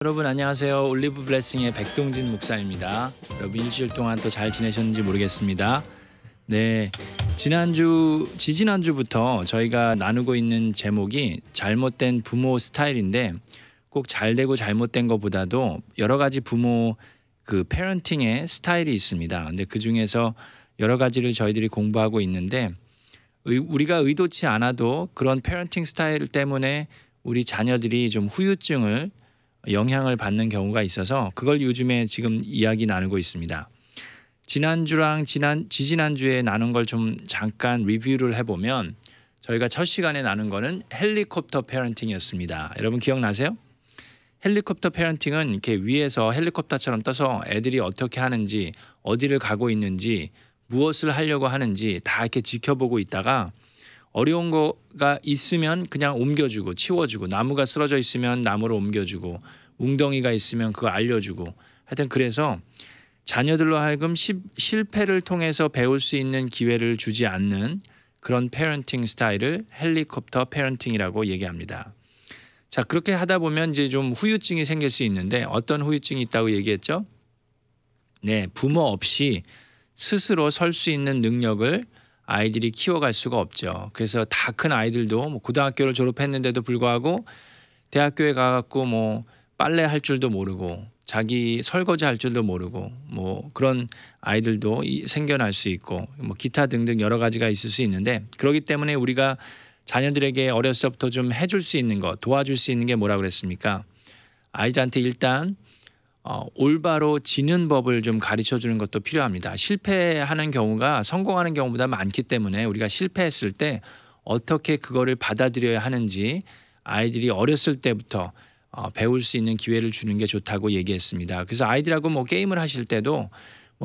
여러분 안녕하세요. 올리브 블레싱의 백동진 목사입니다. 여러분 일주일 동안 또 잘 지내셨는지 모르겠습니다. 네, 지지난주부터 저희가 나누고 있는 제목이 잘못된 부모 스타일인데, 꼭 잘되고 잘못된 것보다도 여러 가지 부모 페런팅의 스타일이 있습니다. 근데 그 중에서 여러 가지를 저희들이 공부하고 있는데, 우리가 의도치 않아도 그런 페런팅 스타일 때문에 우리 자녀들이 좀 후유증을 영향을 받는 경우가 있어서 그걸 요즘에 지금 이야기 나누고 있습니다. 지난주랑 지지난주에 나눈 걸 좀 잠깐 리뷰를 해보면, 저희가 첫 시간에 나눈 거는 헬리콥터 페런팅이었습니다. 여러분 기억나세요? 헬리콥터 페런팅은 이렇게 위에서 헬리콥터처럼 떠서 애들이 어떻게 하는지, 어디를 가고 있는지, 무엇을 하려고 하는지 다 이렇게 지켜보고 있다가 어려운 거가 있으면 그냥 옮겨주고 치워주고, 나무가 쓰러져 있으면 나무로 옮겨주고, 웅덩이가 있으면 그거 알려주고, 하여튼 그래서 자녀들로 하여금 실패를 통해서 배울 수 있는 기회를 주지 않는 그런 페런팅 스타일을 헬리콥터 페런팅이라고 얘기합니다. 자, 그렇게 하다 보면 이제 좀 후유증이 생길 수 있는데, 어떤 후유증이 있다고 얘기했죠? 네, 부모 없이 스스로 설 수 있는 능력을 아이들이 키워갈 수가 없죠. 그래서 다 큰 아이들도 고등학교를 졸업했는데도 불구하고 대학교에 가갖고 빨래 할 줄도 모르고 자기 설거지 할 줄도 모르고 그런 아이들도 생겨날 수 있고 기타 등등 여러 가지가 있을 수 있는데, 그렇기 때문에 우리가 자녀들에게 어렸을 때부터 좀 해줄 수 있는 거, 도와줄 수 있는 게 뭐라 그랬습니까? 아이들한테 일단 올바로 지는 법을 좀 가르쳐 주는 것도 필요합니다. 실패하는 경우가 성공하는 경우보다 많기 때문에 우리가 실패했을 때 어떻게 그거를 받아들여야 하는지 아이들이 어렸을 때부터 배울 수 있는 기회를 주는 게 좋다고 얘기했습니다. 그래서 아이들하고 게임을 하실 때도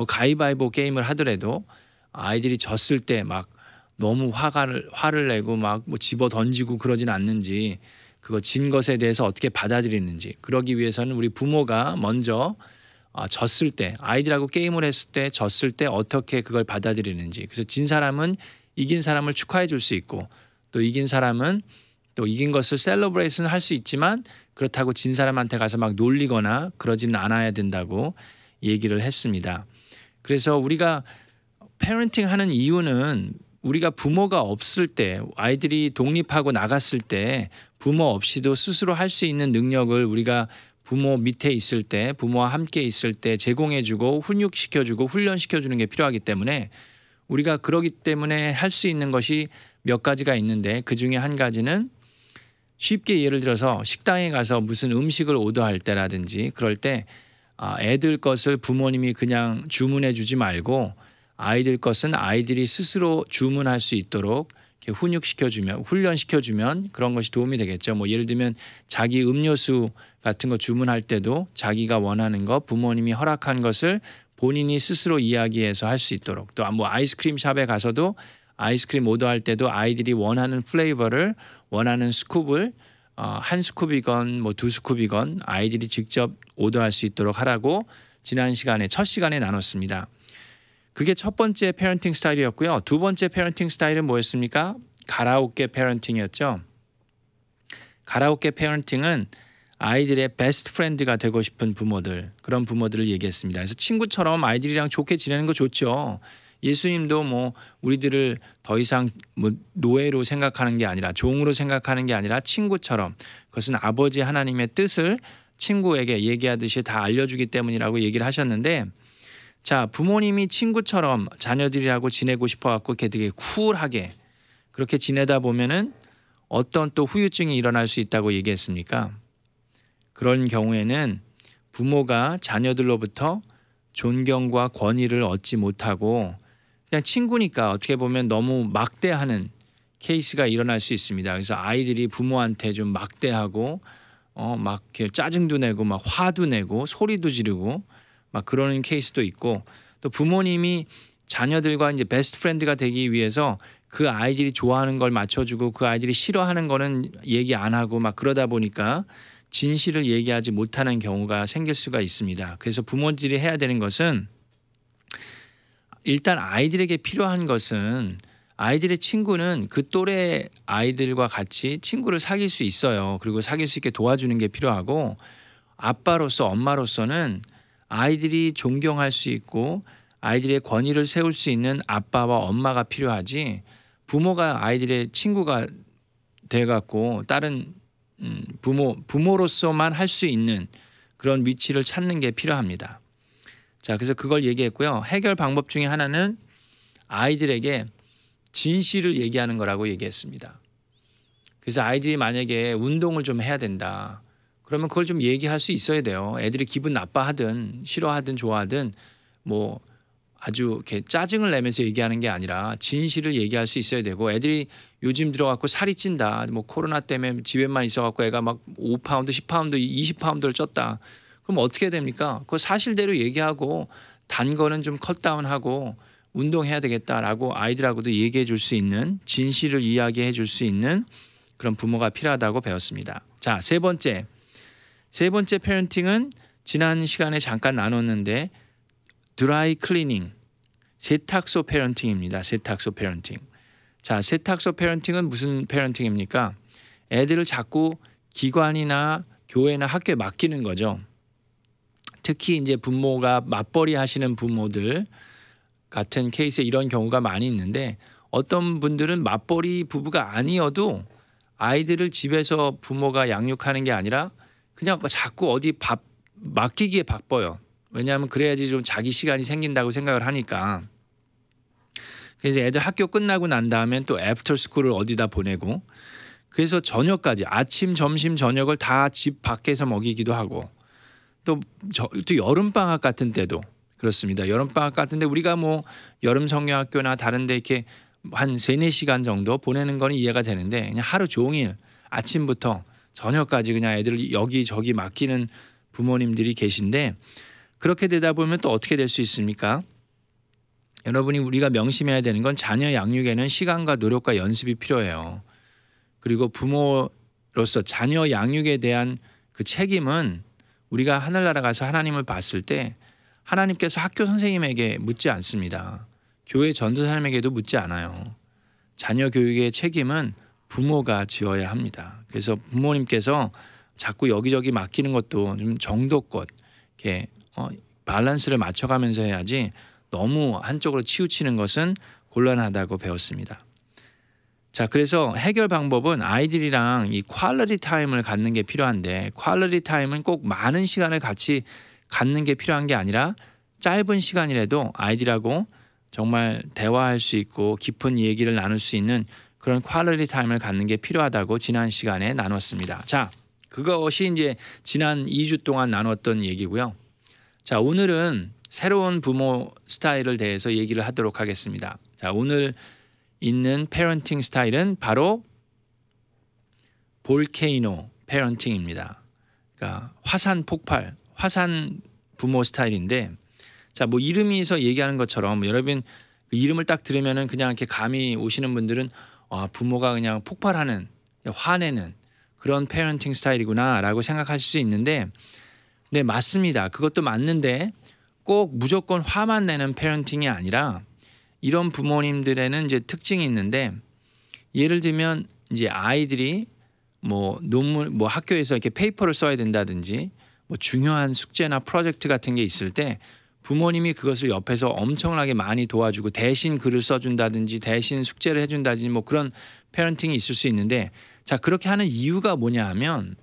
가위바위보 게임을 하더라도 아이들이 졌을 때 막 너무 화를 내고 집어 던지고 그러진 않는지, 그거 진 것에 대해서 어떻게 받아들이는지, 그러기 위해서는 우리 부모가 먼저 졌을 때, 아이들하고 게임을 했을 때 졌을 때 어떻게 그걸 받아들이는지, 그래서 진 사람은 이긴 사람을 축하해 줄 수 있고, 또 이긴 사람은 또 이긴 것을 셀러브레이션 할 수 있지만, 그렇다고 진 사람한테 가서 막 놀리거나 그러지는 않아야 된다고 얘기를 했습니다. 그래서 우리가 페런팅 하는 이유는, 우리가 부모가 없을 때, 아이들이 독립하고 나갔을 때 부모 없이도 스스로 할 수 있는 능력을 우리가 부모 밑에 있을 때, 부모와 함께 있을 때 제공해주고 훈육시켜주고 훈련시켜주는 게 필요하기 때문에, 우리가 그러기 때문에 할 수 있는 것이 몇 가지가 있는데, 그 중에 한 가지는 쉽게 예를 들어서 식당에 가서 무슨 음식을 오더할 때라든지 그럴 때 애들 것을 부모님이 그냥 주문해 주지 말고 아이들 것은 아이들이 스스로 주문할 수 있도록 이렇게 훈련시켜주면 그런 것이 도움이 되겠죠. 예를 들면 자기 음료수 같은 거 주문할 때도 자기가 원하는 거, 부모님이 허락한 것을 본인이 스스로 이야기해서 할 수 있도록, 또 아이스크림 샵에 가서도 아이스크림 오더할 때도 아이들이 원하는 플레이버를, 원하는 스쿱을 한 스쿱이건 두 스쿱이건 아이들이 직접 오더할 수 있도록 하라고 첫 시간에 나눴습니다. 그게 첫 번째 페런팅 스타일이었고요. 두 번째 페런팅 스타일은 뭐였습니까? 가라오케 페런팅이었죠. 가라오케 페런팅은 아이들의 베스트 프렌드가 되고 싶은 부모들, 그런 부모들을 얘기했습니다. 그래서 친구처럼 아이들이랑 좋게 지내는 거 좋죠. 예수님도 우리들을 더 이상 노예로 생각하는 게 아니라, 종으로 생각하는 게 아니라 친구처럼, 그것은 아버지 하나님의 뜻을 친구에게 얘기하듯이 다 알려주기 때문이라고 얘기를 하셨는데, 자, 부모님이 친구처럼 자녀들이라고 지내고 싶어갖고 이렇게 되게 쿨하게 그렇게 지내다 보면은 어떤 또 후유증이 일어날 수 있다고 얘기했습니까? 그런 경우에는 부모가 자녀들로부터 존경과 권위를 얻지 못하고 그냥 친구니까 어떻게 보면 너무 막대하는 케이스가 일어날 수 있습니다. 그래서 아이들이 부모한테 좀 막대하고 막 이렇게 짜증도 내고 막 화도 내고 소리도 지르고 막 그러는 케이스도 있고, 또 부모님이 자녀들과 이제 베스트 프렌드가 되기 위해서 그 아이들이 좋아하는 걸 맞춰주고 그 아이들이 싫어하는 거는 얘기 안 하고 막 그러다 보니까 진실을 얘기하지 못하는 경우가 생길 수가 있습니다. 그래서 부모들이 해야 되는 것은, 일단 아이들에게 필요한 것은, 아이들의 친구는 그 또래 아이들과 같이 친구를 사귈 수 있어요. 그리고 사귈 수 있게 도와주는 게 필요하고, 아빠로서 엄마로서는 아이들이 존경할 수 있고 아이들의 권위를 세울 수 있는 아빠와 엄마가 필요하지 부모가 아이들의 친구가 돼 갖고 다른 부모로서만 할 수 있는 그런 위치를 찾는 게 필요합니다. 자, 그래서 그걸 얘기했고요. 해결 방법 중에 하나는 아이들에게 진실을 얘기하는 거라고 얘기했습니다. 그래서 아이들이 만약에 운동을 좀 해야 된다. 그러면 그걸 좀 얘기할 수 있어야 돼요. 애들이 기분 나빠하든 싫어하든 좋아하든 뭐 아주 이렇게 짜증을 내면서 얘기하는 게 아니라 진실을 얘기할 수 있어야 되고 애들이 요즘 들어갖고 살이 찐다. 뭐 코로나 때문에 집에만 있어갖고 애가 막 5파운드, 10파운드, 20파운드를 쪘다. 그럼 어떻게 됩니까? 그거 사실대로 얘기하고 단 거는 좀 컷다운하고 운동해야 되겠다라고 아이들하고도 얘기해 줄 수 있는 진실을 이야기해 줄 수 있는 그런 부모가 필요하다고 배웠습니다. 자, 세 번째 페런팅은 지난 시간에 잠깐 나눴는데 드라이 클리닝, 세탁소 페런팅입니다. 세탁소 페런팅. 자, 세탁소 페런팅은 무슨 페런팅입니까? 애들을 자꾸 기관이나 교회나 학교에 맡기는 거죠. 특히 이제 부모가 맞벌이 하시는 부모들 같은 케이스에 이런 경우가 많이 있는데 어떤 분들은 맞벌이 부부가 아니어도 아이들을 집에서 부모가 양육하는 게 아니라 그냥 자꾸 어디 맡기기에 바빠요. 왜냐하면 그래야지 좀 자기 시간이 생긴다고 생각을 하니까. 그래서 애들 학교 끝나고 난 다음엔 또 애프터 스쿨을 어디다 보내고 그래서 저녁까지 아침, 점심, 저녁을 다 집 밖에서 먹이기도 하고 또 여름방학 같은 때도 그렇습니다. 여름방학 같은 데 우리가 뭐 여름 성경학교나 다른 데 이렇게 한 3-4시간 정도 보내는 거는 이해가 되는데 그냥 하루 종일 아침부터 저녁까지 그냥 애들을 여기저기 맡기는 부모님들이 계신데 그렇게 되다 보면 또 어떻게 될 수 있습니까? 여러분이 우리가 명심해야 되는 건 자녀 양육에는 시간과 노력과 연습이 필요해요. 그리고 부모로서 자녀 양육에 대한 그 책임은 우리가 하늘나라 가서 하나님을 봤을 때 하나님께서 학교 선생님에게 묻지 않습니다. 교회 전도사님에게도 묻지 않아요. 자녀 교육의 책임은 부모가 지어야 합니다. 그래서 부모님께서 자꾸 여기저기 맡기는 것도 좀 정도껏 이렇게 밸런스를 맞춰가면서 해야지 너무 한쪽으로 치우치는 것은 곤란하다고 배웠습니다. 자, 그래서 해결 방법은 아이들이랑 이 퀄리티 타임을 갖는 게 필요한데 퀄리티 타임은 꼭 많은 시간을 같이 갖는 게 필요한 게 아니라 짧은 시간이라도 아이들하고 정말 대화할 수 있고 깊은 얘기를 나눌 수 있는 그런 퀄리티 타임을 갖는 게 필요하다고 지난 시간에 나눴습니다. 자, 그것이 이제 지난 2주 동안 나눴던 얘기고요. 자, 오늘은 새로운 부모 스타일을 대해서 얘기를 하도록 하겠습니다. 자, 오늘 있는 페런팅 스타일은 바로 볼케이노 페런팅입니다. 그러니까 화산 폭발, 화산 부모 스타일인데 자, 뭐 이름에서 얘기하는 것처럼 여러분 그 이름을 딱 들으면은 그냥 이렇게 감이 오시는 분들은 부모가 그냥 폭발하는, 화내는 그런 페런팅 스타일이구나라고 생각하실 수 있는데 네, 맞습니다. 그것도 맞는데 꼭 무조건 화만 내는 페런팅이 아니라 이런 부모님들에는 이제 특징이 있는데 예를 들면 이제 아이들이 뭐 논문 뭐 학교에서 이렇게 페이퍼를 써야 된다든지 뭐 중요한 숙제나 프로젝트 같은 게 있을 때 부모님이 그것을 옆에서 엄청나게 많이 도와주고 대신 글을 써준다든지 대신 숙제를 해준다든지 뭐 그런 페런팅이 있을 수 있는데 자, 그렇게 하는 이유가 뭐냐 하면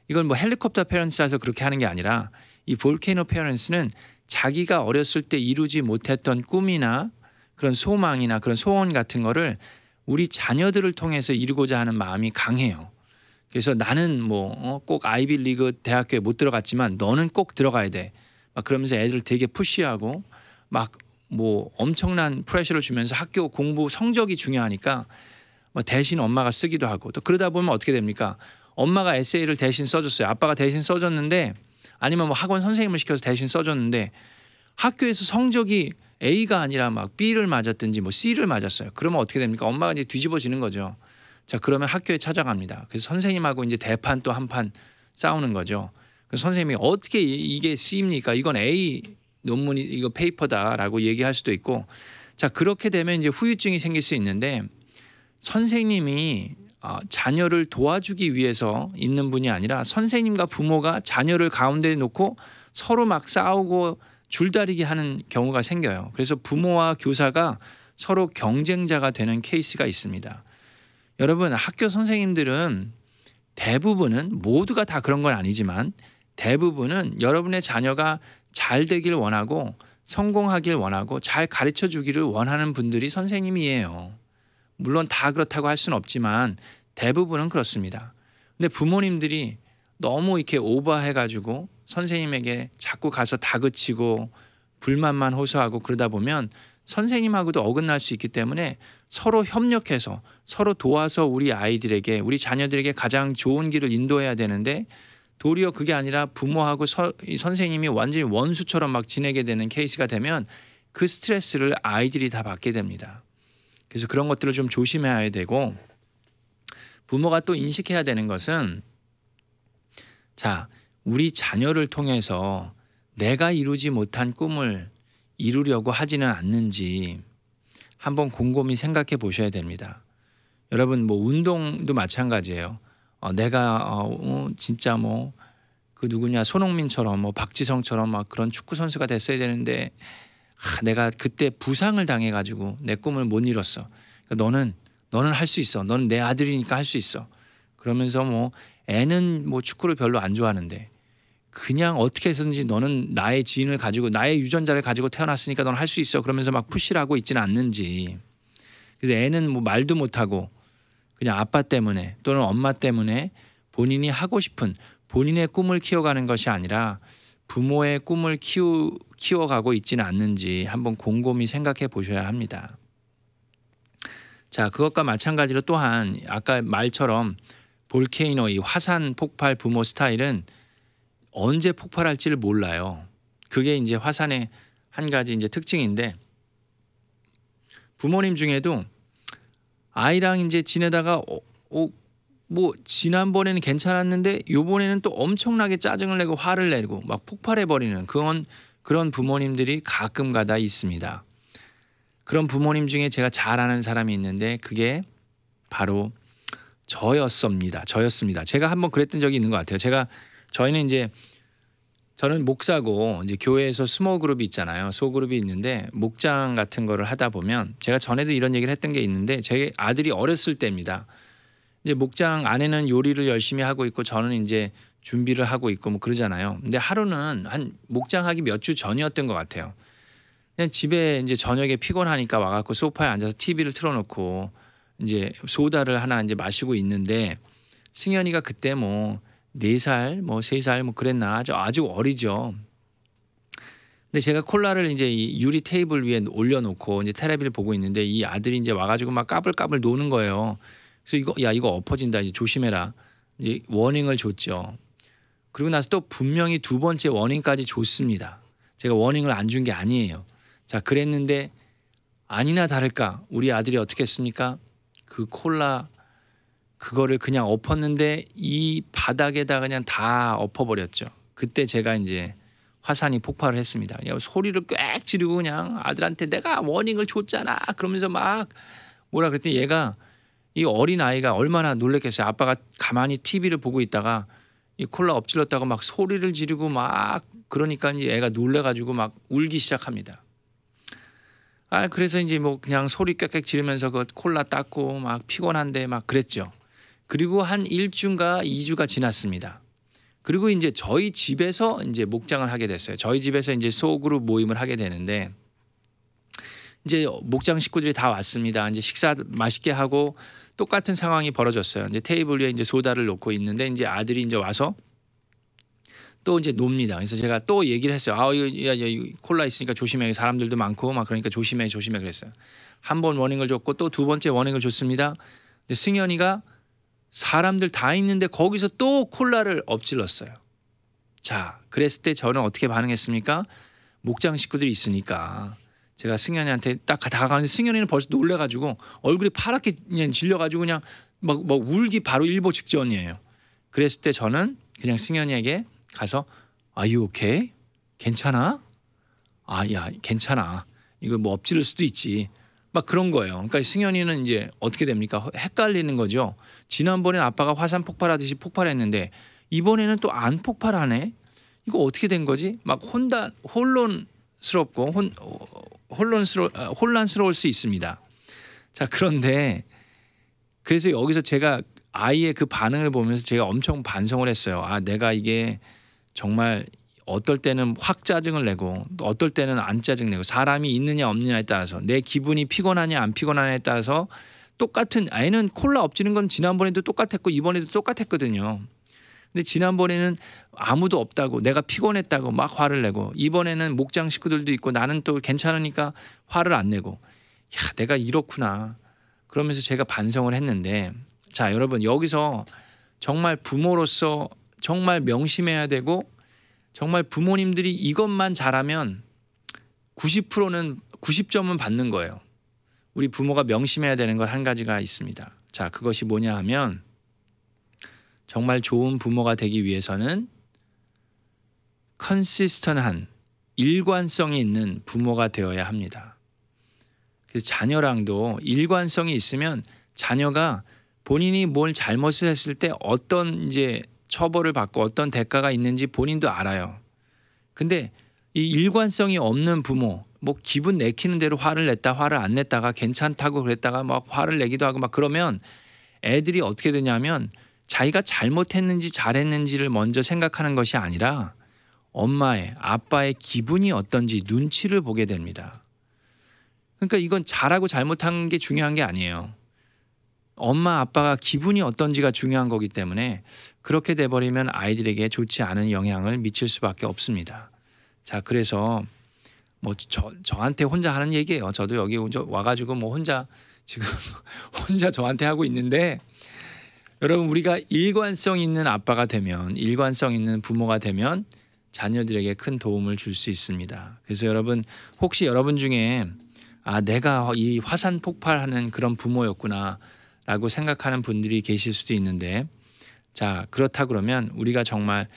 이건 뭐 헬리콥터 페런트라서 그렇게 하는 게 아니라 이 볼케이노 페런트는 자기가 어렸을 때 이루지 못했던 꿈이나 그런 소망이나 그런 소원 같은 거를 우리 자녀들을 통해서 이루고자 하는 마음이 강해요. 그래서 나는 뭐 꼭 아이비리그 대학교에 못 들어갔지만 너는 꼭 들어가야 돼. 막 그러면서 애들을 되게 푸시하고 막 뭐 엄청난 프레셔를 주면서 학교 공부 성적이 중요하니까 뭐 대신 엄마가 쓰기도 하고 또 그러다 보면 어떻게 됩니까? 엄마가 에세이를 대신 써줬어요. 아빠가 대신 써줬는데 아니면 뭐 학원 선생님을 시켜서 대신 써줬는데 학교에서 성적이 A가 아니라 막 B를 맞았든지 뭐 C를 맞았어요. 그러면 어떻게 됩니까? 엄마가 이제 뒤집어지는 거죠. 자, 그러면 학교에 찾아갑니다. 그래서 선생님하고 이제 대판 또 한 판 싸우는 거죠. 그래서 선생님이 어떻게 이게 C입니까? 이건 A 논문이 이거 페이퍼다라고 얘기할 수도 있고 자, 그렇게 되면 이제 후유증이 생길 수 있는데 선생님이 자녀를 도와주기 위해서 있는 분이 아니라 선생님과 부모가 자녀를 가운데에 놓고 서로 막 싸우고 줄다리기 하는 경우가 생겨요. 그래서 부모와 교사가 서로 경쟁자가 되는 케이스가 있습니다. 여러분, 학교 선생님들은 대부분은, 모두가 다 그런 건 아니지만 대부분은 여러분의 자녀가 잘 되길 원하고 성공하길 원하고 잘 가르쳐 주기를 원하는 분들이 선생님이에요. 물론 다 그렇다고 할 수는 없지만 대부분은 그렇습니다. 근데 부모님들이 너무 이렇게 오버해가지고 선생님에게 자꾸 가서 다그치고 불만만 호소하고 그러다 보면 선생님하고도 어긋날 수 있기 때문에 서로 협력해서 서로 도와서 우리 아이들에게, 우리 자녀들에게 가장 좋은 길을 인도해야 되는데 도리어 그게 아니라 부모하고 선생님이 완전히 원수처럼 막 지내게 되는 케이스가 되면 그 스트레스를 아이들이 다 받게 됩니다. 그래서 그런 것들을 좀 조심해야 되고, 부모가 또 인식해야 되는 것은, 자, 우리 자녀를 통해서 내가 이루지 못한 꿈을 이루려고 하지는 않는지 한번 곰곰이 생각해 보셔야 됩니다. 여러분, 뭐 운동도 마찬가지예요. 내가 진짜 뭐 그 누구냐, 손흥민처럼 뭐 박지성처럼 막 그런 축구 선수가 됐어야 되는데 내가 그때 부상을 당해가지고 내 꿈을 못 이뤘어. 그러니까 너는 할 수 있어. 너는 내 아들이니까 할 수 있어. 그러면서 뭐 애는 뭐 축구를 별로 안 좋아하는데 그냥 어떻게 해서든지 너는 나의 지인을 가지고, 나의 유전자를 가지고 태어났으니까 너는 할 수 있어. 그러면서 막 푸시를 하고 있지는 않는지. 그래서 애는 뭐 말도 못하고 그냥 아빠 때문에 또는 엄마 때문에 본인이 하고 싶은 본인의 꿈을 키워가는 것이 아니라 부모의 꿈을 키워가고 있지는 않는지 한번 곰곰이 생각해 보셔야 합니다. 자, 그것과 마찬가지로 또한 아까 말처럼 볼케이노, 이 화산 폭발 부모 스타일은 언제 폭발할지를 몰라요. 그게 이제 화산의 한 가지 이제 특징인데, 부모님 중에도 아이랑 이제 지내다가 뭐 지난번에는 괜찮았는데 요번에는 또 엄청나게 짜증을 내고 화를 내고 막 폭발해 버리는 그런 부모님들이 가끔가다 있습니다. 그런 부모님 중에 제가 잘 아는 사람이 있는데 그게 바로 저였습니다. 제가 한번 그랬던 적이 있는 것 같아요. 저는 목사고 이제 교회에서 스몰 그룹이 있잖아요. 소그룹이 있는데 목장 같은 거를 하다 보면, 제가 전에도 이런 얘기를 했던 게 있는데 제 아들이 어렸을 때입니다. 이제 목장 안에는 요리를 열심히 하고 있고 저는 이제 준비를 하고 있고 뭐 그러잖아요. 근데 하루는 한 목장하기 몇 주 전이었던 것 같아요. 그냥 집에 이제 저녁에 피곤하니까 와갖고 소파에 앉아서 TV를 틀어놓고 이제 소다를 하나 이제 마시고 있는데, 승현이가 그때 뭐 4살 뭐 3살 뭐 그랬나, 아주 어리죠. 근데 제가 콜라를 이제 이 유리 테이블 위에 올려놓고 이제 테레비를 보고 있는데 이 아들이 이제 와가지고 막 까불까불 노는 거예요. 그래서 이거 엎어진다, 이제 조심해라, 이제 워닝을 줬죠. 그리고 나서 또 분명히 2번째 워닝까지 줬습니다. 제가 워닝을 안 준 게 아니에요. 자, 그랬는데 아니나 다를까 우리 아들이 어떻게 했습니까? 그 콜라 그거를 그냥 엎었는데 이 바닥에다 그냥 다 엎어버렸죠. 그때 제가 이제 화산이 폭발을 했습니다. 그냥 소리를 꽥 지르고 그냥 아들한테 내가 워닝을 줬잖아 그러면서 막 뭐라 그랬더니 얘가, 이 어린 아이가 얼마나 놀랬겠어요. 아빠가 가만히 TV를 보고 있다가 이 콜라 엎질렀다고 막 소리를 지르고 막 그러니까 이제 애가 놀래가지고 막 울기 시작합니다. 그래서 이제 뭐 그냥 소리 꽥꽥 지르면서 그 콜라 닦고 막 피곤한데 막 그랬죠. 그리고 한 1주인가 2주가 지났습니다. 그리고 이제 저희 집에서 이제 목장을 하게 됐어요. 저희 집에서 이제 소그룹 모임을 하게 되는데, 이제 목장 식구들이 다 왔습니다. 이제 식사 맛있게 하고 똑같은 상황이 벌어졌어요. 이제 테이블 위에 이제 소다를 놓고 있는데 이제 아들이 이제 와서 또 이제 놉니다. 그래서 제가 또 얘기를 했어요. 이거 콜라 있으니까 조심해. 사람들도 많고 막 그러니까 조심해 그랬어요. 한 번 워닝을 줬고 또 2번째 워닝을 줬습니다. 근데 승현이가 사람들 다 있는데 거기서 또 콜라를 엎질렀어요. 자, 그랬을 때 저는 어떻게 반응했습니까? 목장 식구들이 있으니까 제가 승현이한테 딱 다가가는데 승현이는 벌써 놀래가지고 얼굴이 파랗게 그냥 질려가지고 그냥 막 울기 바로 일보 직전이에요. 그랬을 때 저는 그냥 승현이에게 가서 Are you okay? 괜찮아? 야 괜찮아. 이거 뭐 엎질릴 수도 있지. 막 그런 거예요. 그러니까 승현이는 이제 어떻게 됩니까? 헷갈리는 거죠. 지난번엔 아빠가 화산 폭발하듯이 폭발했는데 이번에는 또 안 폭발하네. 이거 어떻게 된 거지? 막 혼란스럽고 혼란스러울 수 있습니다. 자, 그런데 그래서 여기서 제가 아이의 그 반응을 보면서 제가 엄청 반성을 했어요. 아, 내가 이게 정말 어떨 때는 확 짜증을 내고 또 어떨 때는 안 짜증내고 사람이 있느냐 없느냐에 따라서 내 기분이 피곤하냐 안 피곤하냐에 따라서 똑같은 애는 콜라 엎지는 건 지난번에도 똑같았고 이번에도 똑같았거든요. 근데 지난번에는 아무도 없다고 내가 피곤했다고 막 화를 내고 이번에는 목장 식구들도 있고 나는 또 괜찮으니까 화를 안 내고 야, 내가 이렇구나. 그러면서 제가 반성을 했는데 자, 여러분 여기서 정말 부모로서 정말 명심해야 되고 정말 부모님들이 이것만 잘하면 90%는 90점은 받는 거예요. 우리 부모가 명심해야 되는 걸 한 가지가 있습니다. 자, 그것이 뭐냐 하면 정말 좋은 부모가 되기 위해서는 컨시스턴한 일관성이 있는 부모가 되어야 합니다. 그래서 자녀랑도 일관성이 있으면 자녀가 본인이 뭘 잘못을 했을 때 어떤 이제 처벌을 받고 어떤 대가가 있는지 본인도 알아요. 근데 이 일관성이 없는 부모, 뭐 기분 내키는 대로 화를 냈다 화를 안 냈다가 괜찮다고 그랬다가 막 화를 내기도 하고 막 그러면 애들이 어떻게 되냐면 자기가 잘못했는지 잘했는지를 먼저 생각하는 것이 아니라 엄마의 아빠의 기분이 어떤지 눈치를 보게 됩니다. 그러니까 이건 잘하고 잘못한 게 중요한 게 아니에요. 엄마 아빠가 기분이 어떤지가 중요한 거기 때문에 그렇게 돼버리면 아이들에게 좋지 않은 영향을 미칠 수밖에 없습니다. 자, 그래서 뭐 저한테 혼자 하는 얘기예요. 저도 여기 와가지고 뭐 혼자 지금 혼자 저한테 하고 있는데 여러분 우리가 일관성 있는 아빠가 되면 일관성 있는 부모가 되면 자녀들에게 큰 도움을 줄 수 있습니다. 그래서 여러분 혹시 여러분 중에 아, 내가 이 화산 폭발하는 그런 부모였구나 라고 생각하는 분들이 계실 수도 있는데 자, 그렇다 그러면 우리가 정말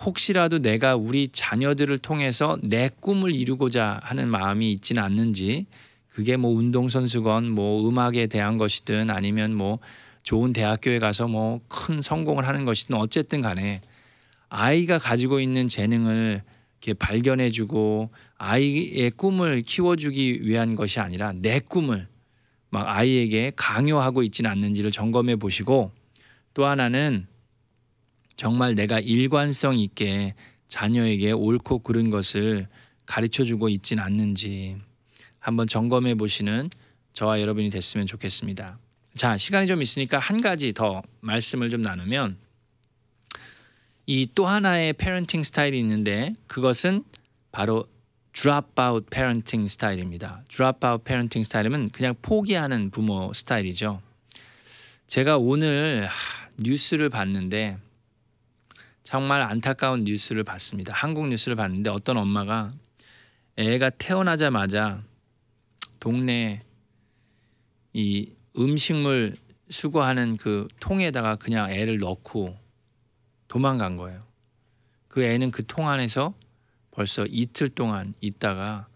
혹시라도 내가 우리 자녀들을 통해서 내 꿈을 이루고자 하는 마음이 있지는 않는지 그게 뭐 운동선수건 뭐 음악에 대한 것이든 아니면 뭐 좋은 대학교에 가서 뭐 큰 성공을 하는 것이든 어쨌든 간에 아이가 가지고 있는 재능을 이렇게 발견해주고 아이의 꿈을 키워주기 위한 것이 아니라 내 꿈을 막 아이에게 강요하고 있지는 않는지를 점검해 보시고 또 하나는 정말 내가 일관성 있게 자녀에게 옳고 그른 것을 가르쳐주고 있지는 않는지 한번 점검해 보시는 저와 여러분이 됐으면 좋겠습니다. 자, 시간이 좀 있으니까 한 가지 더 말씀을 좀 나누면 이 또 하나의 패런팅 스타일이 있는데 그것은 바로 드롭아웃 패런팅 스타일입니다. 드롭아웃 패런팅 스타일은 그냥 포기하는 부모 스타일이죠. 제가 오늘 뉴스를 봤는데 정말 안타까운 뉴스를 봤습니다. 한국 뉴스를 봤는데 어떤 엄마가 애가 태어나자마자 동네 이 음식물 수거하는 그 통에다가 그냥 애를 넣고 도망간 거예요. 그 애는 그 통 안에서 벌써 이틀 동안 있다가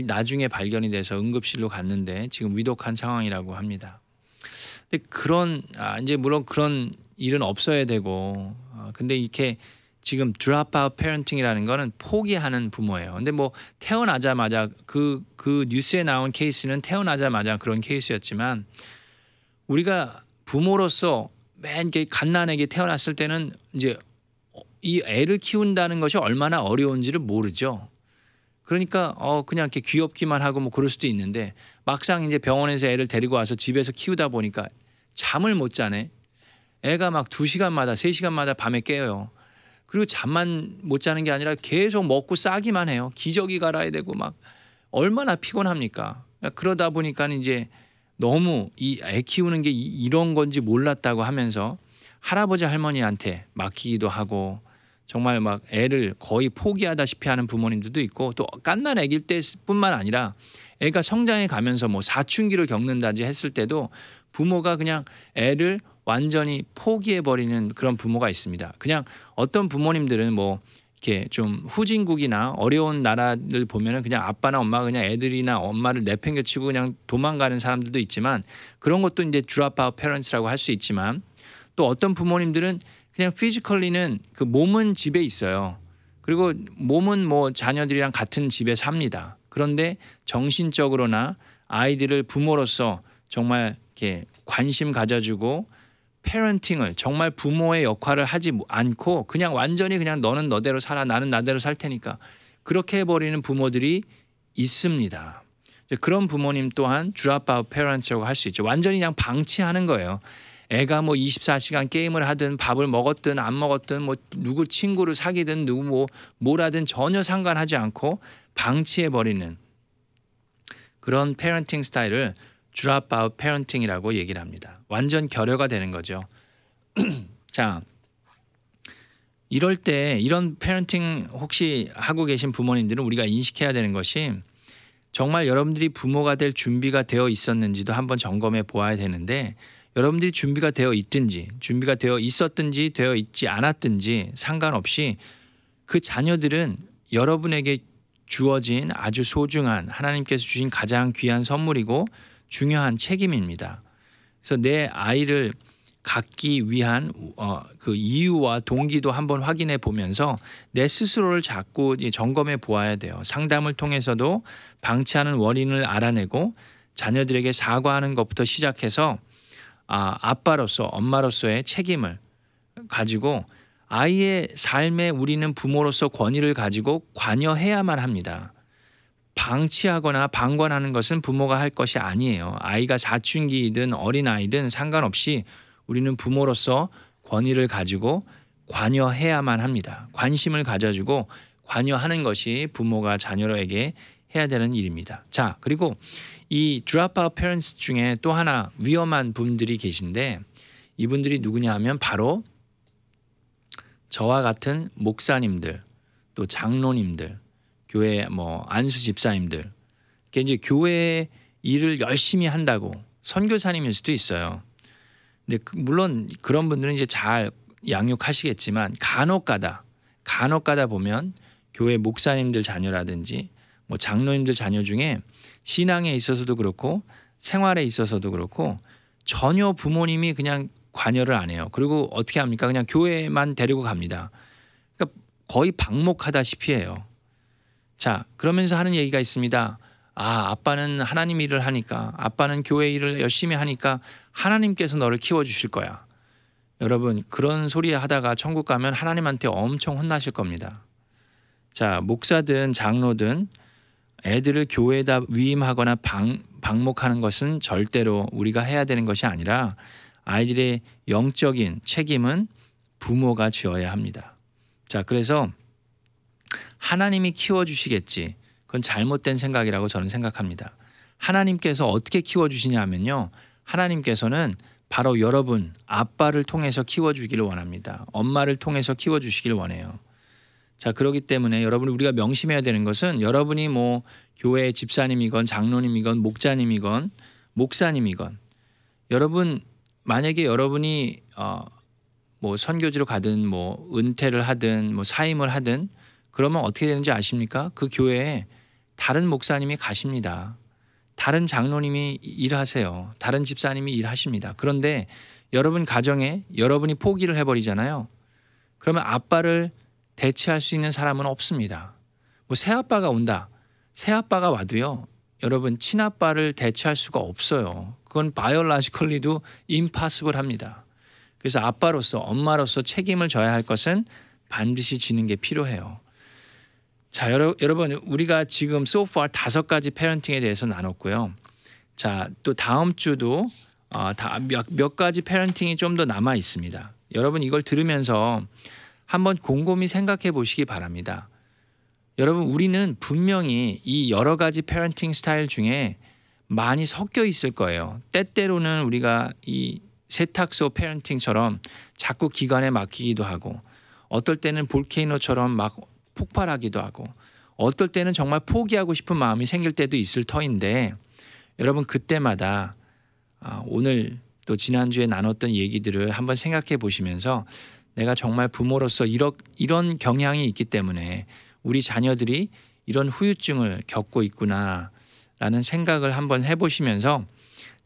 나중에 발견이 돼서 응급실로 갔는데 지금 위독한 상황이라고 합니다. 근데 그런 이제 물론 그런 일은 없어야 되고 근데 이렇게 지금 드롭아웃 패런팅이라는 거는 포기하는 부모예요. 근데 뭐 태어나자마자 그 뉴스에 나온 케이스는 태어나자마자 그런 케이스였지만 우리가 부모로서 맨 이렇게 갓난아기 태어났을 때는 이제 이 애를 키운다는 것이 얼마나 어려운지를 모르죠. 그러니까 그냥 이렇게 귀엽기만 하고 뭐 그럴 수도 있는데 막상 이제 병원에서 애를 데리고 와서 집에서 키우다 보니까 잠을 못 자네. 애가 막 2시간마다 3시간마다 밤에 깨요. 그리고 잠만 못 자는 게 아니라 계속 먹고 싸기만 해요. 기저귀 갈아야 되고 막 얼마나 피곤합니까? 그러다 보니까 이제 너무 이 애 키우는 게 이런 건지 몰랐다고 하면서 할아버지 할머니한테 맡기기도 하고 정말 막 애를 거의 포기하다시피 하는 부모님들도 있고 또 갓난 애기일 때뿐만 아니라 애가 성장해 가면서 뭐 사춘기를 겪는다든지 했을 때도 부모가 그냥 애를 완전히 포기해 버리는 그런 부모가 있습니다. 그냥 어떤 부모님들은 뭐 이렇게 좀 후진국이나 어려운 나라들 보면은 그냥 아빠나 엄마가 그냥 애들이나 엄마를 내팽개치고 그냥 도망가는 사람들도 있지만, 그런 것도 이제 드롭아웃 페런츠라고 할 수 있지만, 또 어떤 부모님들은 그냥 피지컬리는 그 몸은 집에 있어요. 그리고 몸은 뭐 자녀들이랑 같은 집에 삽니다. 그런데 정신적으로나 아이들을 부모로서 정말 이렇게 관심 가져주고 페런팅을 정말 부모의 역할을 하지 않고 그냥 완전히 그냥 너는 너대로 살아, 나는 나대로 살 테니까 그렇게 해버리는 부모들이 있습니다. 그런 부모님 또한 드롭아웃 페런츠라고 할 수 있죠. 완전히 그냥 방치하는 거예요. 애가 뭐 24시간 게임을 하든 밥을 먹었든 안 먹었든 뭐 누구 친구를 사귀든 누구 뭘 하든 전혀 상관하지 않고 방치해버리는 그런 페런팅 스타일을 드롭아웃 페런팅이라고 얘기를 합니다. 완전 결여가 되는 거죠. 자, 이럴 때 이런 페런팅 혹시 하고 계신 부모님들은 우리가 인식해야 되는 것이, 정말 여러분들이 부모가 될 준비가 되어 있었는지도 한번 점검해 보아야 되는데, 여러분들이 준비가 되어 있든지 준비가 되어 있었든지 되어 있지 않았든지 상관없이 그 자녀들은 여러분에게 주어진 아주 소중한, 하나님께서 주신 가장 귀한 선물이고 중요한 책임입니다. 그래서 내 아이를 갖기 위한 그 이유와 동기도 한번 확인해 보면서 내 스스로를 자꾸 점검해 보아야 돼요. 상담을 통해서도 방치하는 원인을 알아내고 자녀들에게 사과하는 것부터 시작해서 아빠로서 엄마로서의 책임을 가지고 아이의 삶에 우리는 부모로서 권위를 가지고 관여해야만 합니다. 방치하거나 방관하는 것은 부모가 할 것이 아니에요. 아이가 사춘기이든 어린아이든 상관없이 우리는 부모로서 권위를 가지고 관여해야만 합니다. 관심을 가져주고 관여하는 것이 부모가 자녀에게 해야 되는 일입니다. 자, 그리고 이 드롭아웃 페런츠 중에 또 하나 위험한 분들이 계신데, 이분들이 누구냐 하면 바로 저와 같은 목사님들, 또 장로님들, 교회 뭐 안수 집사님들, 이제 교회 일을 열심히 한다고 선교사님일 수도 있어요. 근데 물론 그런 분들은 이제 잘 양육하시겠지만 간혹가다 보면 교회 목사님들 자녀라든지 뭐 장로님들 자녀 중에 신앙에 있어서도 그렇고 생활에 있어서도 그렇고 전혀 부모님이 그냥 관여를 안 해요. 그리고 어떻게 합니까? 그냥 교회만 데리고 갑니다. 그러니까 거의 방목하다시피 해요. 자, 그러면서 하는 얘기가 있습니다. 아빠는 하나님 일을 하니까, 아빠는 교회 일을 열심히 하니까 하나님께서 너를 키워주실 거야. 여러분, 그런 소리 하다가 천국 가면 하나님한테 엄청 혼나실 겁니다. 자, 목사든 장로든 애들을 교회에다 위임하거나 방목하는 것은 절대로 우리가 해야 되는 것이 아니라, 아이들의 영적인 책임은 부모가 지어야 합니다. 자, 그래서 하나님이 키워주시겠지, 그건 잘못된 생각이라고 저는 생각합니다. 하나님께서 어떻게 키워주시냐 하면요, 하나님께서는 바로 여러분 아빠를 통해서 키워주기를 원합니다. 엄마를 통해서 키워주시기를 원해요. 자, 그렇기 때문에 여러분, 우리가 명심해야 되는 것은, 여러분이 뭐 교회 집사님이건 장로님이건 목자님이건 목사님이건, 여러분 만약에 여러분이 뭐 선교지로 가든 뭐 은퇴를 하든 뭐 사임을 하든 그러면 어떻게 되는지 아십니까? 그 교회에 다른 목사님이 가십니다. 다른 장로님이 일하세요. 다른 집사님이 일하십니다. 그런데 여러분 가정에 여러분이 포기를 해버리잖아요. 그러면 아빠를 대체할 수 있는 사람은 없습니다. 뭐 새아빠가 온다. 새아빠가 와도요, 여러분 친아빠를 대체할 수가 없어요. 그건 바이올로지컬리도 임파서블 합니다. 그래서 아빠로서 엄마로서 책임을 져야 할 것은 반드시 지는 게 필요해요. 자, 여러분, 우리가 지금 so far 5가지 페런팅에 대해서 나눴고요. 자, 또 다음 주도 몇 가지 페런팅이 좀 더 남아 있습니다. 여러분, 이걸 들으면서 한번 곰곰이 생각해 보시기 바랍니다. 여러분, 우리는 분명히 이 여러 가지 페런팅 스타일 중에 많이 섞여 있을 거예요. 때때로는 우리가 이 세탁소 페런팅처럼 자꾸 기관에 막히기도 하고, 어떨 때는 볼케이노처럼 막 폭발하기도 하고, 어떨 때는 정말 포기하고 싶은 마음이 생길 때도 있을 터인데, 여러분 그때마다 오늘 또 지난주에 나눴던 얘기들을 한번 생각해 보시면서 내가 정말 부모로서 이런 경향이 있기 때문에 우리 자녀들이 이런 후유증을 겪고 있구나라는 생각을 한번 해보시면서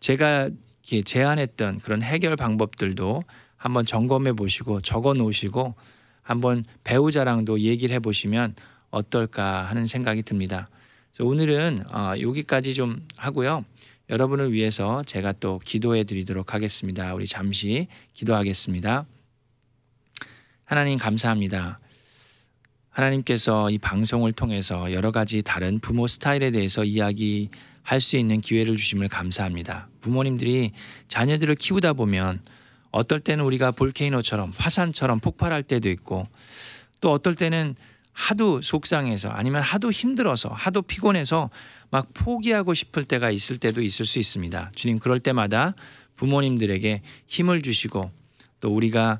제가 이렇게 제안했던 그런 해결 방법들도 한번 점검해 보시고 적어 놓으시고 한번 배우자랑도 얘기를 해보시면 어떨까 하는 생각이 듭니다. 그래서 오늘은 여기까지 좀 하고요. 여러분을 위해서 제가 또 기도해 드리도록 하겠습니다. 우리 잠시 기도하겠습니다. 하나님 감사합니다. 하나님께서 이 방송을 통해서 여러 가지 다른 부모 스타일에 대해서 이야기할 수 있는 기회를 주심을 감사합니다. 부모님들이 자녀들을 키우다 보면 어떨 때는 우리가 볼케이노처럼 화산처럼 폭발할 때도 있고 또 어떨 때는 하도 속상해서 아니면 하도 힘들어서 하도 피곤해서 막 포기하고 싶을 때가 있을 때도 있을 수 있습니다. 주님 그럴 때마다 부모님들에게 힘을 주시고 또 우리가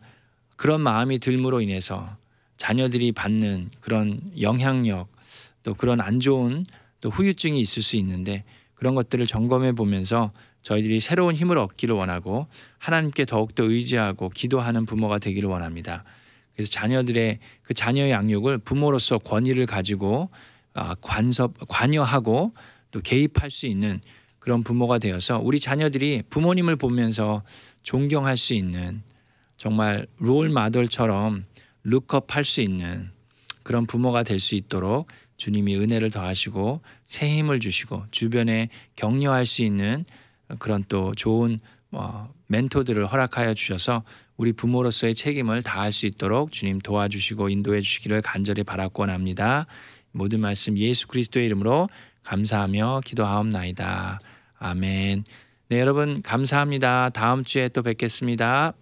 그런 마음이 들므로 인해서 자녀들이 받는 그런 영향력 또 그런 안 좋은 또 후유증이 있을 수 있는데 그런 것들을 점검해 보면서 저희들이 새로운 힘을 얻기를 원하고 하나님께 더욱더 의지하고 기도하는 부모가 되기를 원합니다. 그래서 자녀들의 그 자녀의 양육을 부모로서 권위를 가지고 관여하고 또 개입할 수 있는 그런 부모가 되어서 우리 자녀들이 부모님을 보면서 존경할 수 있는 정말 롤 모델처럼 룩업 할 수 있는 그런 부모가 될 수 있도록 주님이 은혜를 더하시고 새 힘을 주시고 주변에 격려할 수 있는 그런 또 좋은 멘토들을 허락하여 주셔서 우리 부모로서의 책임을 다할 수 있도록 주님 도와주시고 인도해 주시기를 간절히 바라고 원합니다. 모든 말씀 예수 그리스도의 이름으로 감사하며 기도하옵나이다. 아멘. 네, 여러분 감사합니다. 다음 주에 또 뵙겠습니다.